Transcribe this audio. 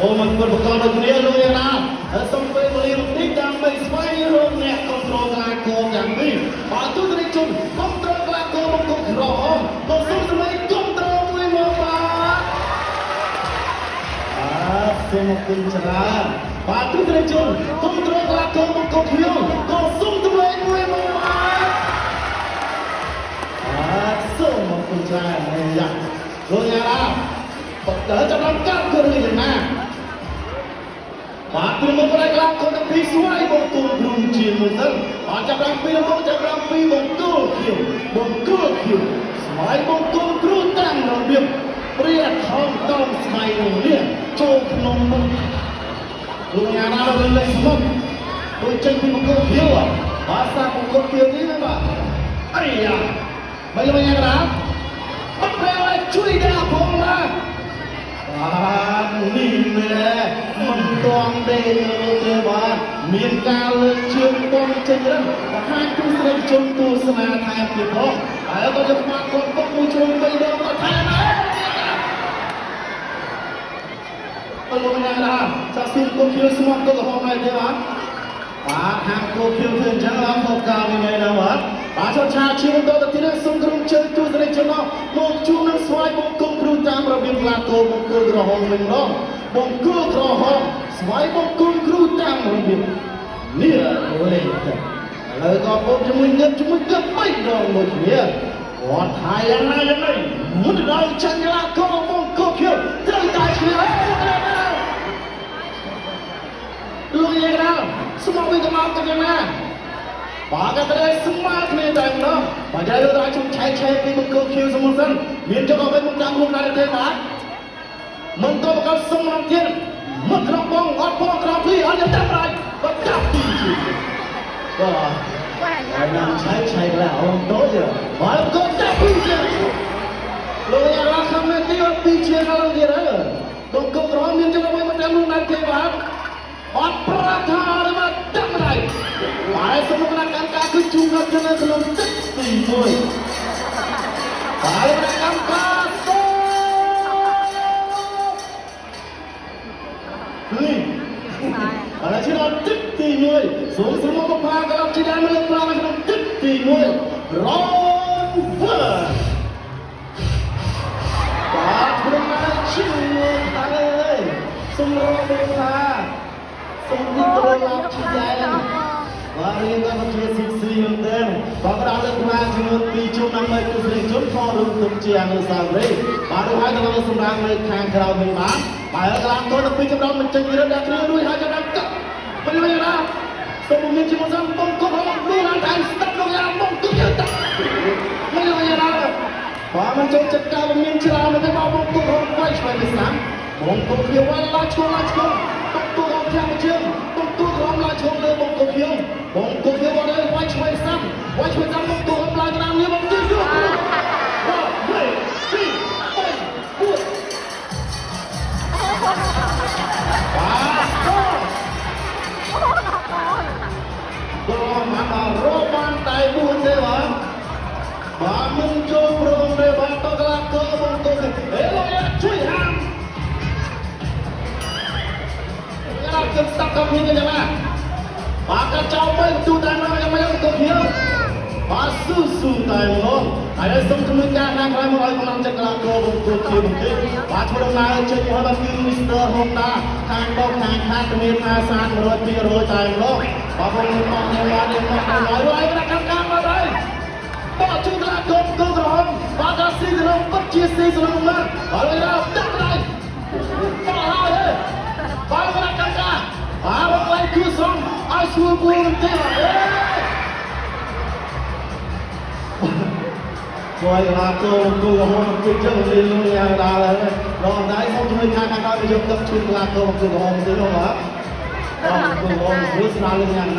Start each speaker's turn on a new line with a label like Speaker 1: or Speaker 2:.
Speaker 1: អូមិនគួរប្រកបដោយគ្នាលោកអ្នកណាសូមពេលវេលាបន្តិចដើម្បីស្វែងរកអ្នកគ្រប់គ្រងកីឡាករយ៉ាងនេះបើទស្សនិកជនគ្រប់គ្រងកីឡាករបង្គោលក្រហមក៏សូមសម្លេងគ្រប់គ្រងមួយមកបាទសូមអរគុណច្រើនបាទទស្សនិកជនគ្រប់គ្រងកីឡាករបង្គោលខ្ញុំក៏សូមសម្លេងមួយមកបាទសូមអរគុណច្រើនយ៉ាងលោកអ្នកណាបើចាំដល់កាប់គឺរឿងយ៉ាងណាបាទពីមុខផ្នែកកីឡាករទាំងពីរស្វ័យបង្គោលគ្រូជាមួយសិនបាទចាប់ដល់ពីមុខចាប់ដល់ពីបង្គោលខៀវស្វ័យបង្គោលគ្រូតាមរបៀបព្រះថោងតោងស្មៃនេះចូលក្នុងមុខលោកអ្នកណាលើកមុខដូចចេញពីបង្គោលខៀវបាទសាបង្គោលខៀវនេះបាទអីយ៉ាមិនយ៉ាងណាអត់ពេលឲ្យជួយដល់ផងណាបាទនេះមែនមិនต้องទេបាទមានការលើកជើងបងចេញរឹងបង្ហាញទស្សនិកជនទស្សនាថែមទៀតផងហើយក៏យកមកគាត់ពុកមួយជ្រុង3ដងក៏ថែមដែរអរគុណណាស់ចាក់ស៊ីគុំជឿស្មោះក៏ហោដែរទេបាទហាងគោភៀវធ្វើអញ្ចឹងអត់មកកាលនេះណាបាទបាទចុះឆាជាបន្តទៅទៀតសូមក្រុមជើងទស្សនិកជនមកជួបនឹងស្វាយបង្គំគ្រូតាមរបៀបកីឡាករបង្គោលក្រហមវិញម្ដងបង្គោលក្រហមស្វាយបង្គំគ្រូតាមរបៀបនេះលេងទៅឥឡូវក៏ពុកជាមួយងឹត3ដងដូចគ្នាគាត់ថាយ៉ាងណាយ៉ាងនេះមុនដល់ចាញ់កីឡាករបង្គោលភៀវត្រូវតែឈ្នះលោកយាយណាស្មោះវិញទៅមកទៅយ៉ាងណាបាទក៏ត្រូវស្មារគ្នាតែម្ដងបើใจเราជុំឆែកពីបង្គោលខៀវសមុទ្រសិនមានចុះអ្វីមកតាមរួមដែរទេបាទមិនទៅប្រកបសុំរំទៀតមកក្នុងបងអត់ផងក្រោមពីអត់យកចាប់ហើយក៏ចាប់ទីបាទហើយнамឆែកแล้วអូនដូចបាទក៏ចាប់ពីលោកយាយរកខំមែនទីពីជាដល់ទៀតហើយបង្គោលក្រហមមានចុះអ្វីមកតាមរួមដែរទេបាទអត់ប្រថាឬមកចាប់មិនហើយហើយសមុទ្រកម្មការគឺជួងនៅក្នុងទឹកទី1ហើយកម្មការសូហើយជាដល់ទឹកទី1សូមសមុទ្រផាកន្លងជាដើមលើកឡើងក្នុងទឹកទី1រ៉ូវឺបាទព្រមតែជួយតែសូមរកមើលថាសូមទីត្រឡប់ជាយ៉ាងបាទរៀនក៏ជាស៊ីស៊ីមែនទេបើក្រៅលើកឡើងចំនួន2ជុំដើម្បីទស្សនិកជនផងរួមទុកជាអនុស្សាវរីយ៍បាទរួចហើយក៏សម្រាប់នៅខាងក្រៅវិញបាទបើកន្លងទៅពីចំណងមិនចេញរត់ដល់គ្រឿងរួចហើយចំណងកាប់មិនវិញណាសូមមានជាមួយសិនបងគុករបស់ខ្លួនឡើងតែស្ដាប់លោកយ៉ាងបងគុកយើងតាមិនវិញណាបាទមិនចូលចិត្តការមានច្រើនទេបងគុករបស់វាយឆ្វេងទៅស្ដាំបងគុកវាឡើងឆ្កល់បងគុករបស់ខាងជើងបងគុករបស់ឡើងឆ្កល់លើបងគុកវាដល់វាយឆ្វេងស្ដាំបងគុករបស់ឡើងតាមនេះបងជួយយកបាទ2 3 4រោបានតែ4ទេបាទមិនចូលព្រមទេបាទតកីឡាករបង្គោលលោកជួយហាមយ៉ាងណាស្ដាប់ក៏មានយ៉ាងណាបាទក៏ចោលទៅទូតែមកយ៉ាងម៉េចក៏ភៀវបាទស៊ូតែម្ដងហើយសូមជំនួយការខាងក្រៅមកឲ្យកម្លាំងចិត្តកីឡាករបង្គោលភៀវបន្តិចបាទធ្វើដំណើរចេញមកដល់គឺមីស្ទ័រហុងដាខាងបោកខាងខាត់មានអាសាន 100% តែម្ដងបាទបងមកមកហើយកម្មការមកហើយបាទជួយកីឡាករបង្គោលក្រហមបាទដល់ស៊ីសរងពិតជាស៊ីសរងណាស់ហើយដល់ដាក់ដៃបាទហើយបាទកម្មការបាទបងឯងគឺសំឲ្យស្រួលពួរទេជួយកីឡាករបង្គោលក្រហមជិះចឹងរៀនលុយយ៉ាងដល់ហើយដល់ដៃសូមជួយខាងក្រៅយកទឹកជួយកីឡាករបង្គោលក្រហមទៅនោះបាទបងប្អូនស្ដាប់យ៉ាង